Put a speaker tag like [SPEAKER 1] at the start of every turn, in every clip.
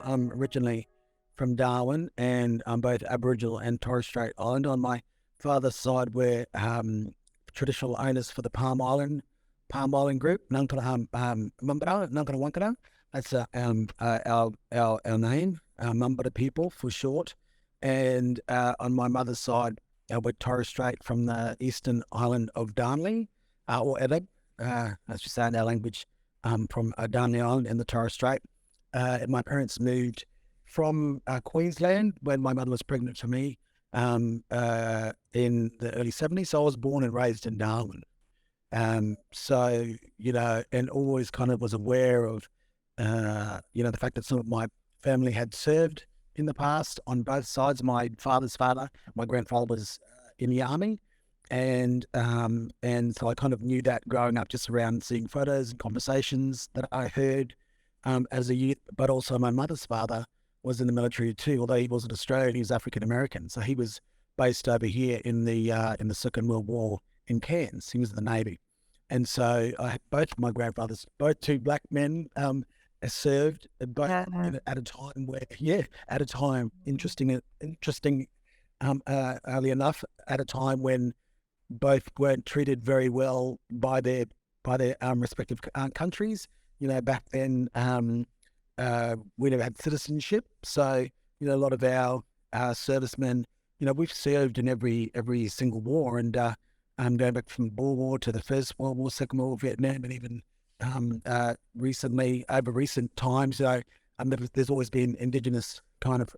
[SPEAKER 1] I'm originally from Darwin, and I'm both Aboriginal and Torres Strait Islander. On my father's side, we're traditional owners for the Palm Island Group, Mambara, Nangara Wankara. That's our name, Mambara people for short. And on my mother's side, we're Torres Strait from the eastern island of Darnley, or Edeb, as we say in our language, from Darnley Island in the Torres Strait. And my parents moved from Queensland when my mother was pregnant for me in the early 70s. So I was born and raised in Darwin. So, and always kind of was aware of, the fact that some of my family had served in the past on both sides. My father's father, my grandfather was in the army. And so I kind of knew that growing up, just around seeing photos and conversations that I heard as a youth. But also my mother's father was in the military too, although he wasn't Australian, he was African American. So he was based over here in the Second World War in Cairns. He was in the Navy. And so I had both my grandfathers, both two black men, served both at a time where, interesting, early enough, at a time when both weren't treated very well by their respective countries. Back then, we never had citizenship. So, a lot of our servicemen, we've served in every single war, and going back from the World War to the First World War, Second World War, Vietnam, and even recently, over recent times, there's always been Indigenous kind of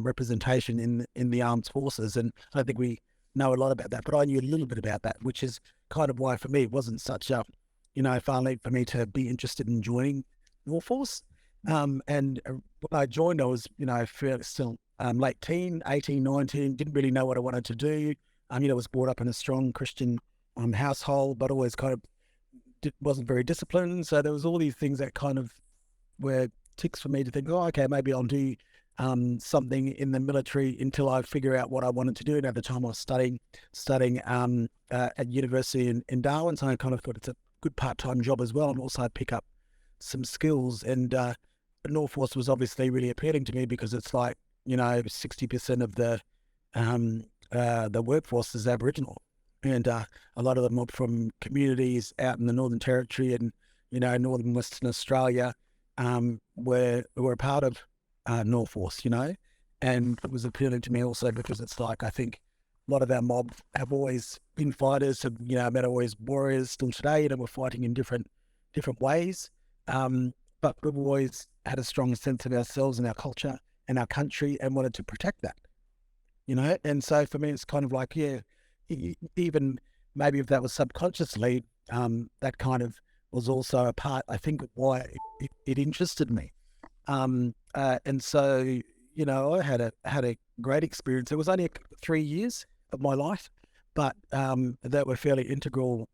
[SPEAKER 1] representation in the armed forces, and I don't think we know a lot about that, but I knew a little bit about that, which is kind of why for me it wasn't such a, finally for me to be interested in joining the force. And when I joined, I was, still late teen, 18, 19, didn't really know what I wanted to do. Was brought up in a strong Christian household, but always kind of wasn't very disciplined. So there was all these things that kind of were ticks for me to think, oh, okay, maybe I'll do something in the military until I figure out what I wanted to do. And at the time I was studying at university in Darwin. So I kind of thought it's a good part-time job as well. And also I'd pick up some skills. And North Force was obviously really appealing to me because it's like, 60% of the workforce is Aboriginal. And a lot of them are from communities out in the Northern Territory and, Northern Western Australia, were a part of North Force, and it was appealing to me also because it's like, I think a lot of our mob have always been fighters, have, met always warriors still today, we're fighting in different ways. But we've always had a strong sense of ourselves and our culture and our country and wanted to protect that, and so for me, it's kind of like, even maybe if that was subconsciously, that kind of was also a part, I think, why it interested me. And so, I had a great experience. It was only 3 years of my life, but that were fairly integral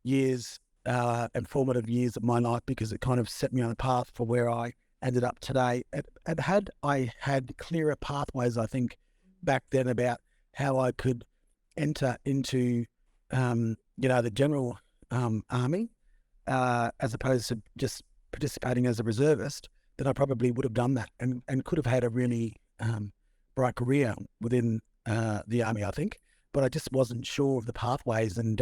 [SPEAKER 1] years and formative years of my life, because it kind of set me on a path for where I ended up today. And had I had clearer pathways, I think, back then about how I could enter into, the general army, as opposed to just participating as a reservist, then I probably would have done that and could have had a really bright career within the army, I think. But I just wasn't sure of the pathways, and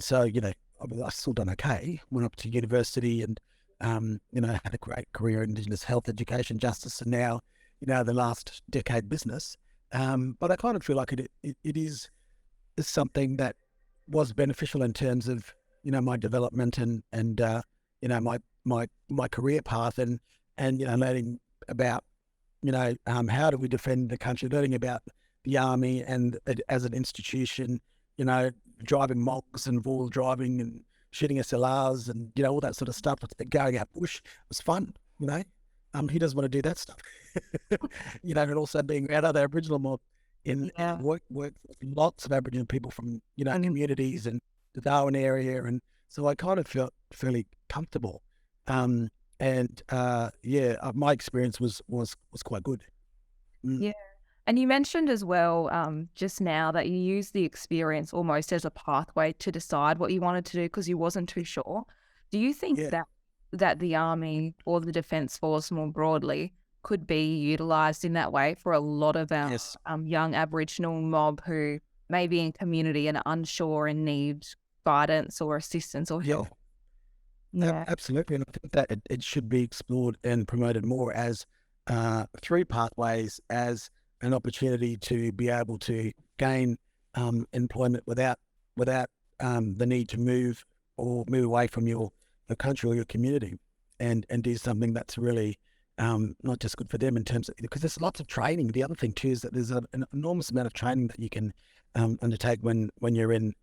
[SPEAKER 1] so I still done okay. Went up to university and had a great career in Indigenous health, education, justice, and now the last decade business. But I kind of feel like it is something that was beneficial in terms of my development and my career path and learning about how do we defend the country, learning about the army and as an institution, driving MOGs and all driving and shooting SLRs and all that sort of stuff. Going out bush was fun. Who doesn't want to do that stuff? And also being around other Aboriginal mob in work with lots of Aboriginal people from communities and the Darwin area, and so I kind of felt fairly comfortable. My experience was quite good.
[SPEAKER 2] Yeah. And you mentioned as well just now that you used the experience almost as a pathway to decide what you wanted to do because you wasn't too sure. Do you think that that the army or the Defence Force more broadly could be utilised in that way for a lot of our
[SPEAKER 1] Yes.
[SPEAKER 2] young Aboriginal mob who may be in community and are unsure and need guidance or assistance or
[SPEAKER 1] Yeah.
[SPEAKER 2] help. Yeah.
[SPEAKER 1] Absolutely. And I think that it should be explored and promoted more as through pathways, as an opportunity to be able to gain employment without the need to move away from your country or your community, and do something that's really not just good for them in terms of, because there's lots of training. The other thing too is that there's an enormous amount of training that you can undertake when you're in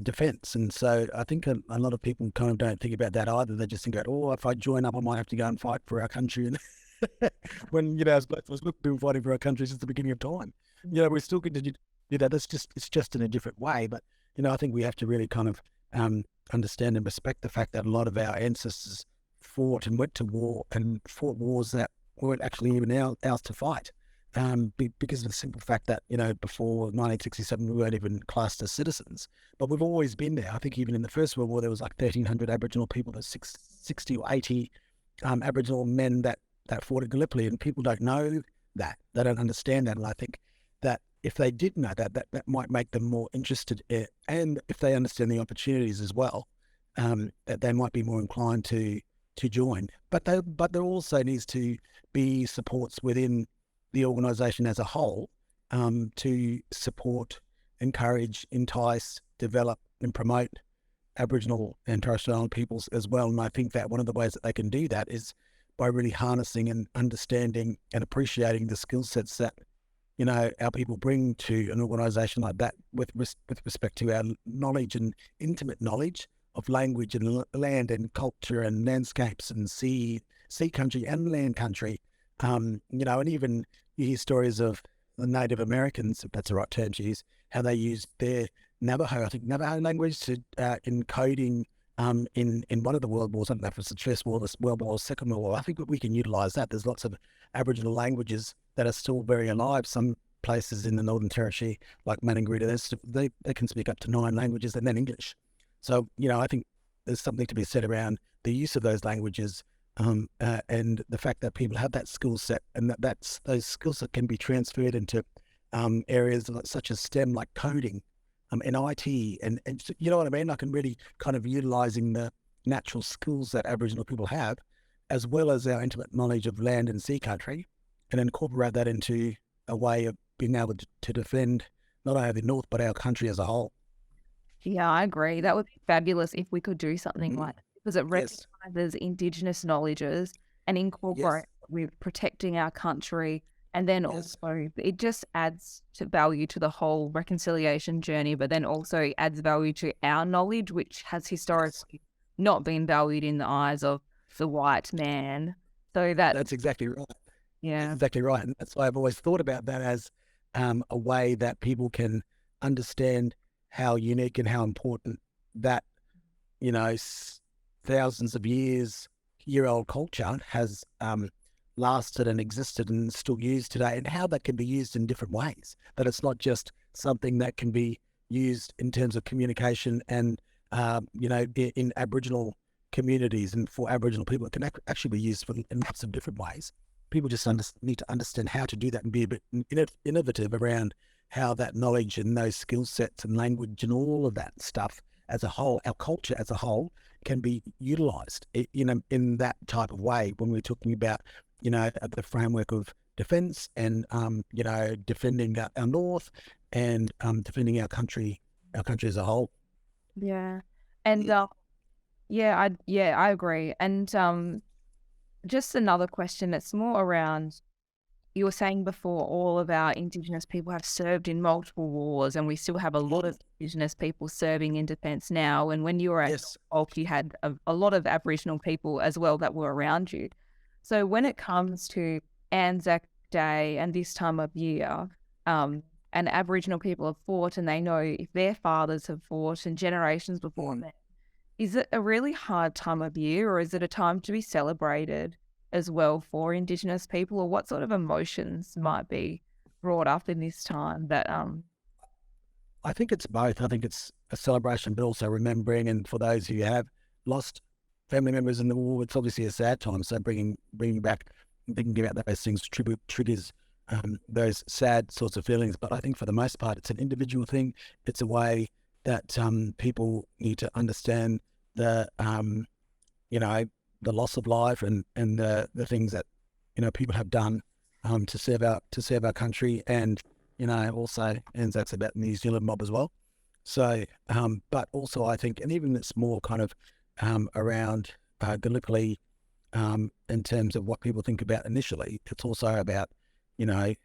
[SPEAKER 1] defence. And so I think a lot of people kind of don't think about that either. They just think about, oh, if I join up, I might have to go and fight for our country. And when, as Blacks, we've been fighting for our country since the beginning of time. We're still going to do that. It's just in a different way. But, I think we have to really kind of understand and respect the fact that a lot of our ancestors fought and went to war and fought wars that weren't actually even ours to fight. Because of the simple fact that, before 1967, we weren't even classed as citizens. But we've always been there. I think even in the First World War, there was like 1,300 Aboriginal people, there's 60 or 80 Aboriginal men that fought at Gallipoli, and people don't know that. They don't understand that. And I think that if they did know that might make them more interested in, and if they understand the opportunities as well, that they might be more inclined to join. But there also needs to be supports within the organisation as a whole to support, encourage, entice, develop and promote Aboriginal and Torres Strait Islander peoples as well. And I think that one of the ways that they can do that is by really harnessing and understanding and appreciating the skill sets that, our people bring to an organisation like that with respect to our knowledge and intimate knowledge of language and land and culture and landscapes and sea country and land country. And even you hear stories of the Native Americans, if that's the right term to use, how they used their Navajo language to in coding in one of the world wars. I don't know if it's the First World War or Second World War. I think we can utilise that. There's lots of Aboriginal languages that are still very alive. Some places in the Northern Territory, like Maningrida, they can speak up to 9 languages and then English. So, I think there's something to be said around the use of those languages, and the fact that people have that skill set, and that's those skills that can be transferred into areas such as STEM, like coding, and IT, and you know what I mean? Like, and really kind of utilising the natural skills that Aboriginal people have, as well as our intimate knowledge of land and sea country, and incorporate that into a way of being able to defend not only the North, but our country as a whole.
[SPEAKER 2] Yeah, I agree. That would be fabulous if we could do something like that, because it
[SPEAKER 1] Yes.
[SPEAKER 2] recognises Indigenous knowledges and incorporate with protecting our country. And then
[SPEAKER 1] Yes.
[SPEAKER 2] also it just adds to value to the whole reconciliation journey, but then also adds value to our knowledge, which has historically not been valued in the eyes of the white man. So
[SPEAKER 1] That's exactly right.
[SPEAKER 2] yeah.
[SPEAKER 1] Exactly right. And that's why I've always thought about that as a way that people can understand how unique and how important that, thousands of year old culture has lasted and existed and still used today, and how that can be used in different ways. That it's not just something that can be used in terms of communication and, in Aboriginal communities and for Aboriginal people. It can actually be used in lots of different ways. People just need to understand how to do that and be a bit innovative around how that knowledge and those skill sets and language and all of that stuff as a whole, our culture as a whole, can be utilised, in that type of way when we're talking about, the framework of defence and, defending our North and defending our country as a whole.
[SPEAKER 2] Yeah. And I agree. And just another question that's more around, you were saying before, all of our Indigenous people have served in multiple wars, and we still have a lot of Indigenous people serving in defence now. And when you were at Norfolk, you had a lot of Aboriginal people as well that were around you. So when it comes to Anzac Day and this time of year, and Aboriginal people have fought, and they know if their fathers have fought and generations before them, is it a really hard time of year, or is it a time to be celebrated as well for Indigenous people? Or what sort of emotions might be brought up in this time that
[SPEAKER 1] I think it's both. I think it's a celebration, but also remembering, and for those who have lost family members in the war, it's obviously a sad time. So bringing back, thinking about those things triggers those sad sorts of feelings. But I think for the most part, it's an individual thing. It's a way that people need to understand the the loss of life and the things that people have done to serve our country, and also Anzac's about the New Zealand mob as well. So, but also I think, and even it's more kind of around Gallipoli in terms of what people think about initially. It's also about the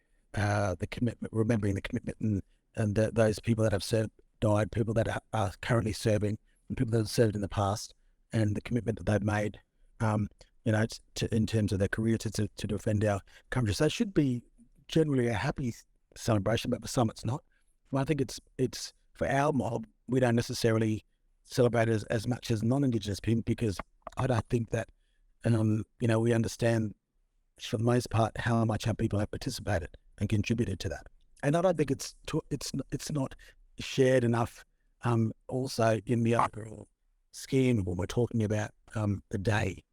[SPEAKER 1] commitment, remembering the commitment and those people that have served, died, people that are currently serving, and people that have served in the past, and the commitment that they've made, in terms of their career to defend our country. So it should be generally a happy celebration, but for some it's not. Well, I think it's for our mob, we don't necessarily celebrate as much as non-Indigenous people, because I don't think that, we understand for the most part how much our people have participated and contributed to that. And I don't think it's not shared enough. Also in the overall scheme when we're talking about the day,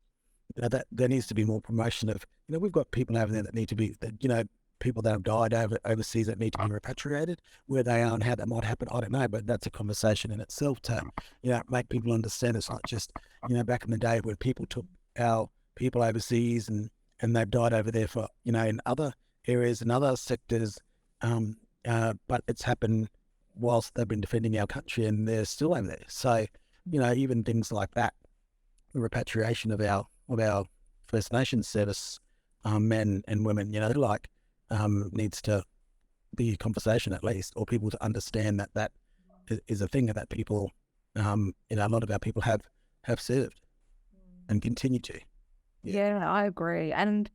[SPEAKER 1] that there needs to be more promotion of, we've got people over there that need to be, people that have died overseas that need to be repatriated. Where they are and how that might happen, I don't know, but that's a conversation in itself to, make people understand it's not just, back in the day when people took our people overseas and they've died over there for, in other areas and other sectors, but it's happened whilst they've been defending our country and they're still over there. So, even things like that, the repatriation of our First Nations service men and women, needs to be a conversation at least, or people to understand that is a thing that people, a lot of our people have served and continue to.
[SPEAKER 2] Yeah, I agree. And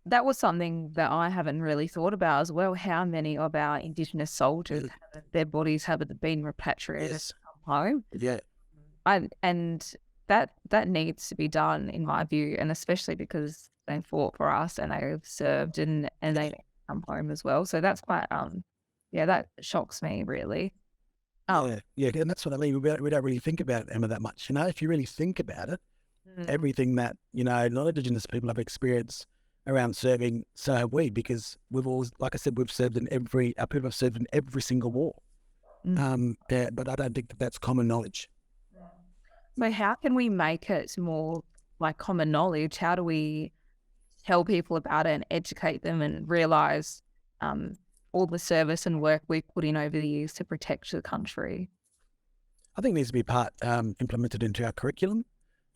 [SPEAKER 2] that was something that I haven't really thought about as well. How many of our Indigenous soldiers, their bodies haven't been repatriated
[SPEAKER 1] Yes.
[SPEAKER 2] to come home?
[SPEAKER 1] Yeah.
[SPEAKER 2] And that needs to be done, in my view, and especially because they fought for us and they've served and they come home as well. So that's quite that shocks me really.
[SPEAKER 1] Yeah, and that's what I mean. We don't really think about it, Emma, that much. If you really think about it, everything that non-Indigenous people have experienced around serving, so have we, because we've always, like I said, our people have served in every single war. But I don't think that's common knowledge.
[SPEAKER 2] So how can we make it more like common knowledge? How do we tell people about it and educate them and realise all the service and work we've put in over the years to protect the country?
[SPEAKER 1] I think it needs to be implemented into our curriculum.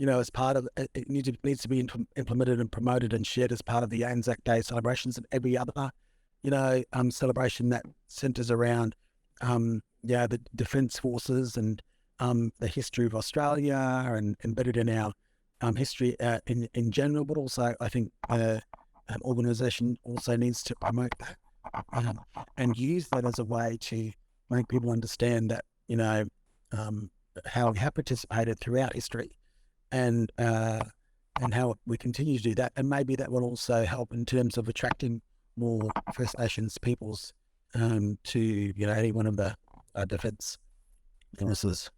[SPEAKER 1] As part of it needs to be implemented and promoted and shared as part of the Anzac Day celebrations and every other, celebration that centres around, the Defence Forces and the history of Australia and embedded in our history in general. But also, I think an organisation also needs to promote that and use that as a way to make people understand that how we have participated throughout history. And how we continue to do that, and maybe that will also help in terms of attracting more First Nations peoples to any one of the defence forces,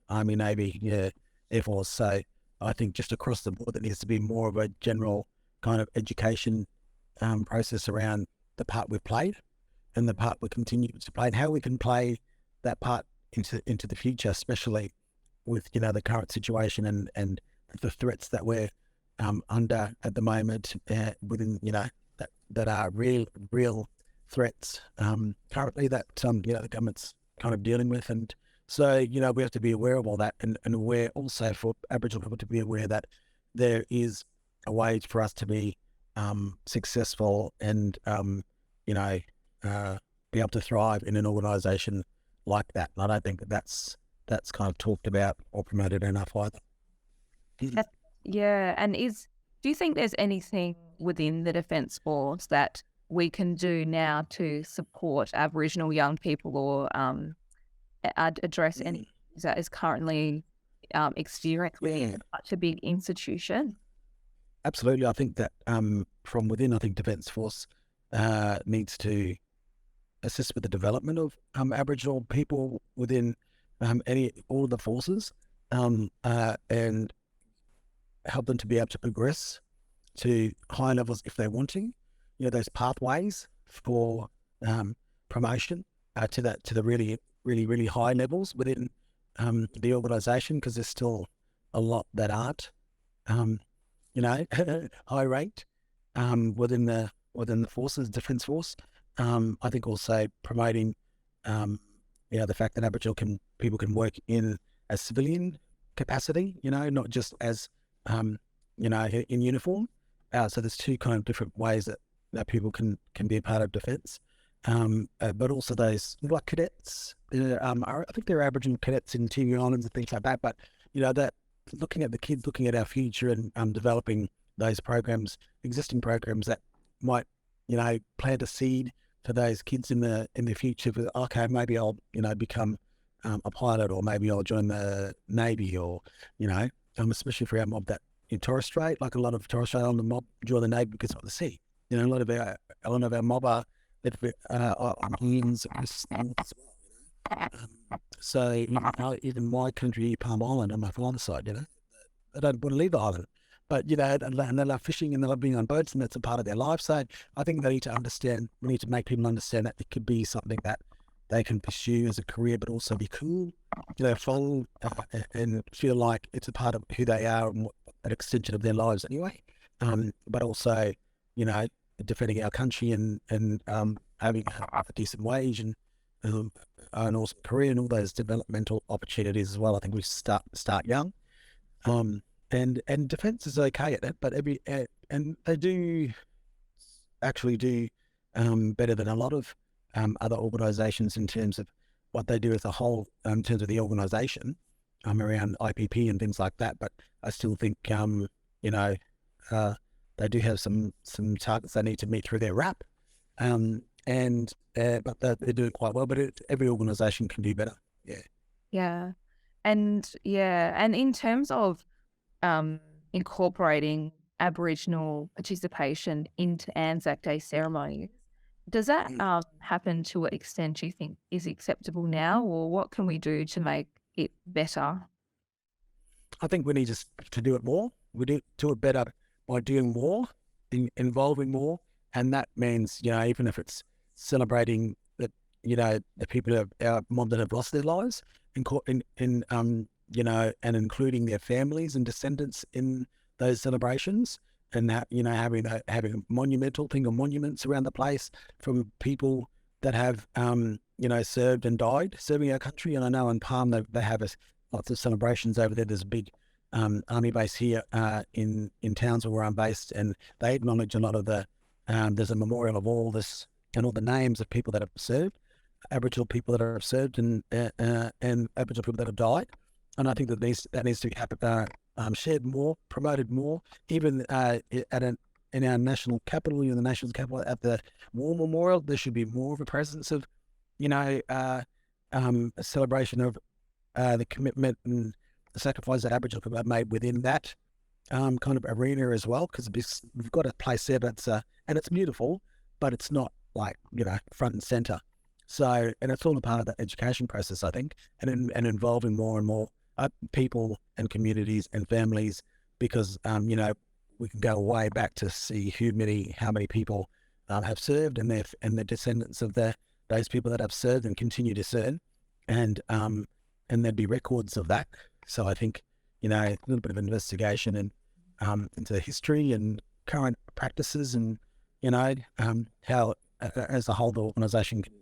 [SPEAKER 1] Army, Navy, Air Force. So I think just across the board, there needs to be more of a general kind of education process around the part we've played and the part we continue to play, and how we can play that part into the future, especially with the current situation and the threats that we're under at the moment within that are real threats currently that the government's kind of dealing with. And so we have to be aware of all that, and aware also for Aboriginal people to be aware that there is a way for us to be successful and be able to thrive in an organisation like that. And I don't think that's kind of talked about or promoted enough either.
[SPEAKER 2] Yeah, and do you think there's anything within the Defence Force that we can do now to support Aboriginal young people or address any that is currently experienced with such a big institution?
[SPEAKER 1] Absolutely. I think that from within, I think Defence Force needs to assist with the development of Aboriginal people within all of the forces, and help them to be able to progress to higher levels if they're wanting. Those pathways for promotion to the really, really, really high levels within the organisation, because there's still a lot that aren't, high ranked within the forces, defence force. I think also promoting, the fact that Aboriginal people can work in a civilian capacity, not just as, in uniform. So there's two kind of different ways that people can be a part of defence. But also those like cadets, I think they're Aboriginal cadets in Tiwi Islands and things like that. But that looking at the kids, looking at our future, and developing those programs, existing programs that might plant a seed for those kids in the future. For, okay, maybe I'll become a pilot, or maybe I'll join the Navy, or especially for our mob that in Torres Strait, like a lot of Torres Strait Islander mob join the Navy because of the sea. A lot of our mob are Dions as well. So even my country, Palm Island, on my father's side, they don't want to leave the island, but and they love fishing and they love being on boats, and that's a part of their life. So I think they need to understand. We need to make people understand that it could be something that they can pursue as a career, but also be cool, follow and feel like it's a part of who they are and an extension of their lives anyway. But also, defending our country and having a decent wage and an awesome career and all those developmental opportunities as well. I think we start young, and defence is okay at it, but and they do actually do better than a lot of other organisations in terms of what they do as a whole, in terms of the organisation around IPP and things like that. But I still think they do have some targets they need to meet through their RAP, but they do it quite well. But every organisation can do better.
[SPEAKER 2] Yeah. And in terms of incorporating Aboriginal participation into Anzac Day ceremonies, does that happen to what extent you think is acceptable now, or what can we do to make it better?
[SPEAKER 1] I think we need to do it more. We do it better by doing more, involving more, and that means even if it's celebrating that the people of our mob that have lost their lives, and including their families and descendants in those celebrations, and having a monumental thing of monuments around the place from people that have served and died serving our country. And I know in Palm they have lots of celebrations over there. There's a big army base here in Townsville where I'm based, and they acknowledge a lot of the there's a memorial of all this and all the names of people that have served, Aboriginal people that have served, and Aboriginal people that have died. And I think that needs to happen, shared more, promoted more, even in our national capital, in the nation's capital, at the War Memorial. There should be more of a presence of a celebration of the commitment and the sacrifice that Aboriginal people have made within that kind of arena as well, because we've got a place there that's and it's beautiful, but it's not like front and center. So, and it's all a part of that education process, I think, and involving more and more people and communities and families, because we can go way back to see how many people have served, and the descendants of those people that have served and continue to serve, and there'd be records of that. So I think a little bit of investigation and into history and current practices, and how as a whole the organisation can,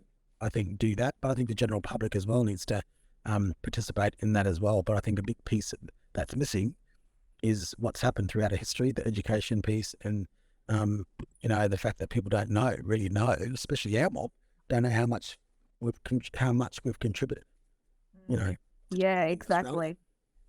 [SPEAKER 1] I think, do that. But I think the general public as well needs to participate in that as well. But I think a big piece that's missing is what's happened throughout our history, the education piece, and the fact that people don't really know, especially our mob, don't know how much we've contributed.
[SPEAKER 2] Yeah, exactly.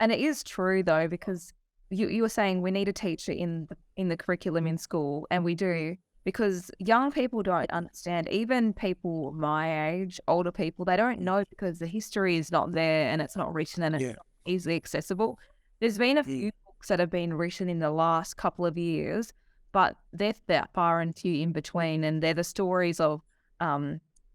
[SPEAKER 2] And it is true though, because you were saying we need to teach it in the curriculum in school, and we do, because young people don't understand. Even people my age, older people, they don't know, because the history is not there and it's not written, and it's not easily accessible. There's been a few books that have been written in the last couple of years, but they're that far and few in between, and they're the stories of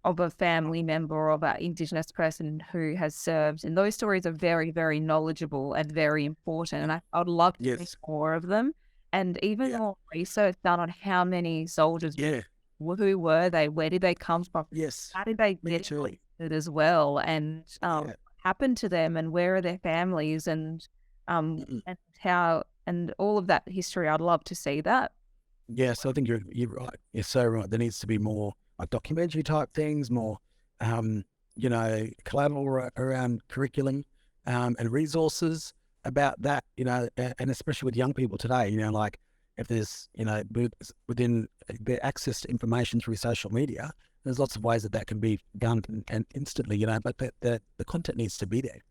[SPEAKER 2] of a family member or of an Indigenous person who has served. And those stories are very, very knowledgeable and very important. And I'd love to see
[SPEAKER 1] Yes.
[SPEAKER 2] more of them. And even
[SPEAKER 1] Yeah.
[SPEAKER 2] more research done on how many soldiers,
[SPEAKER 1] Yeah.
[SPEAKER 2] who were they, where did they come from,
[SPEAKER 1] Yes.
[SPEAKER 2] how did they
[SPEAKER 1] Me
[SPEAKER 2] get
[SPEAKER 1] too.
[SPEAKER 2] it as well, and
[SPEAKER 1] Yeah.
[SPEAKER 2] happened to them, and where are their families, and
[SPEAKER 1] Mm-mm.
[SPEAKER 2] and how, and all of that history. I'd love to see that.
[SPEAKER 1] Yes, I think you're right. You're so right. There needs to be more like documentary type things, more collateral around curriculum and resources about that, and especially with young people today, like if there's, within their access to information through social media, there's lots of ways that can be done and instantly, but the content needs to be there.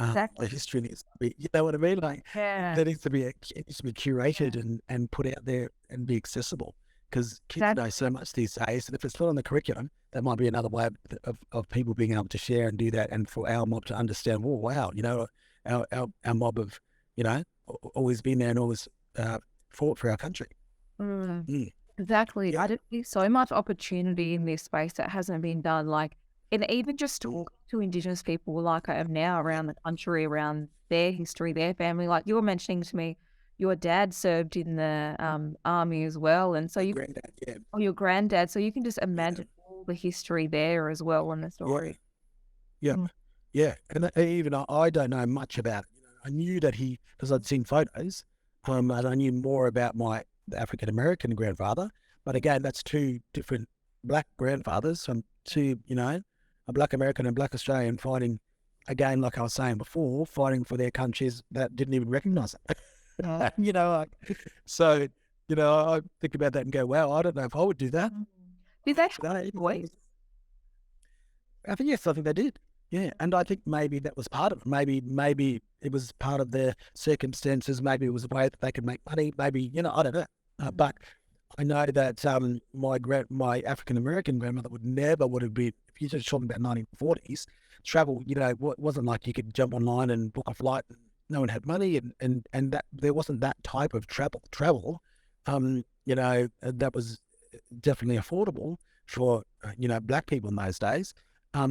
[SPEAKER 2] Exactly.
[SPEAKER 1] The history needs to be, you know what I mean? Like
[SPEAKER 2] Yeah.
[SPEAKER 1] there needs to be, it needs to be curated and put out there and be accessible, because kids
[SPEAKER 2] Exactly.
[SPEAKER 1] know so much these days. And if it's not on the curriculum, that might be another way of people being able to share and do that. And for our mob to understand, oh, wow, our mob of, always been there and always fought for our country.
[SPEAKER 2] Mm.
[SPEAKER 1] Mm.
[SPEAKER 2] Exactly.
[SPEAKER 1] Yeah.
[SPEAKER 2] I just see so much opportunity in this space that hasn't been done. Like, and even just talking to Indigenous people like I am now around the country, around their history, their family. Like you were mentioning to me, your dad served in the army as well. And so
[SPEAKER 1] Granddad, yeah.
[SPEAKER 2] or your granddad. So you can just imagine all the history there as well in the
[SPEAKER 1] Yeah.
[SPEAKER 2] story.
[SPEAKER 1] Yeah.
[SPEAKER 2] Mm.
[SPEAKER 1] Yeah. And even I don't know much about it. I knew that because I'd seen photos, and I knew more about my African American grandfather. But again, that's two different Black grandfathers from two, a Black American and Black Australian fighting, again, like I was saying before, fighting for their countries that didn't even recognize it.
[SPEAKER 2] Yeah.
[SPEAKER 1] So, I think about that and go, wow, I don't know if I would do that.
[SPEAKER 2] Did they have
[SPEAKER 1] Today.
[SPEAKER 2] voice?
[SPEAKER 1] Yes, I think they did. Yeah, and I think maybe that was part of it. Maybe it was part of their circumstances. Maybe it was a way that they could make money. Maybe, I don't know. But I know that my African American grandmother would have been, if you're just talking about 1940s, travel, wasn't like you could jump online and book a flight. No one had money, and that there wasn't that type of travel. That was definitely affordable for Black people in those days.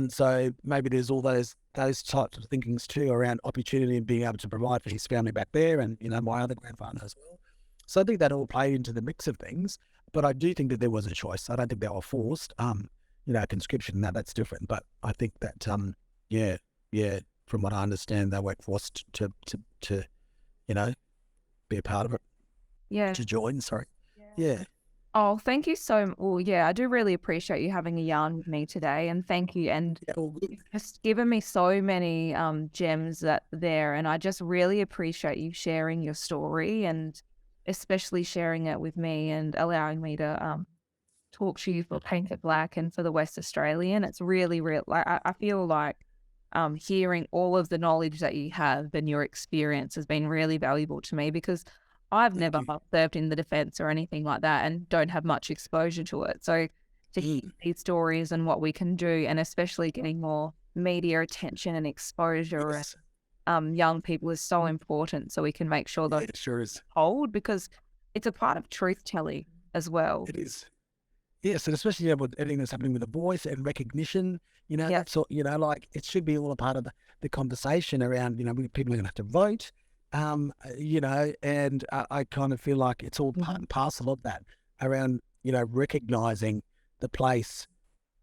[SPEAKER 1] So maybe there's all those types of thinkings too around opportunity and being able to provide for his family back there, and my other grandfather as well. So I think that all played into the mix of things. But I do think that there was a choice. I don't think they were forced. Conscription, that's different. But I think that yeah, from what I understand, they weren't forced to be a part of it,
[SPEAKER 2] Yeah.
[SPEAKER 1] to join. Sorry. Yeah.
[SPEAKER 2] Oh, thank you so much. Well, yeah, I do really appreciate you having a yarn with me today, and thank you. And
[SPEAKER 1] Yeah, all good.
[SPEAKER 2] you've just given me so many gems there, and I just really appreciate you sharing your story, and especially sharing it with me and allowing me to talk to you for Paint It Black and for the West Australian. It's really, real. Like I feel like hearing all of the knowledge that you have and your experience has been really valuable to me, because I've
[SPEAKER 1] Thank
[SPEAKER 2] never
[SPEAKER 1] you.
[SPEAKER 2] served in the defence or anything like that and don't have much exposure to it. So to hear these stories and what we can do, and especially getting more media attention and exposure
[SPEAKER 1] Yes.
[SPEAKER 2] and young people, is so important, so we can make sure that
[SPEAKER 1] It sure is.
[SPEAKER 2] hold, because it's a part of truth telling as well.
[SPEAKER 1] It is. Yes, and especially with everything that's happening with the voice and recognition,
[SPEAKER 2] Yeah.
[SPEAKER 1] that's all, like it should be all a part of the conversation around, people are going to have to vote, and I kind of feel like it's all part and parcel of that around, recognizing the place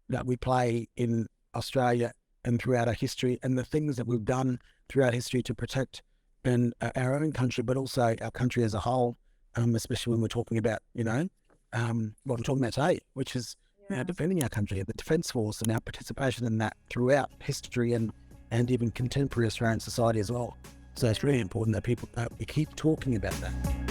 [SPEAKER 1] that we play in Australia and throughout our history, and the things that we've done throughout history to protect our own country, but also our country as a whole, especially when we're talking about, what we're talking about today, which is defending our country, the Defence Force, and our participation in that throughout history and even contemporary Australian society as well. So it's really important that we keep talking about that.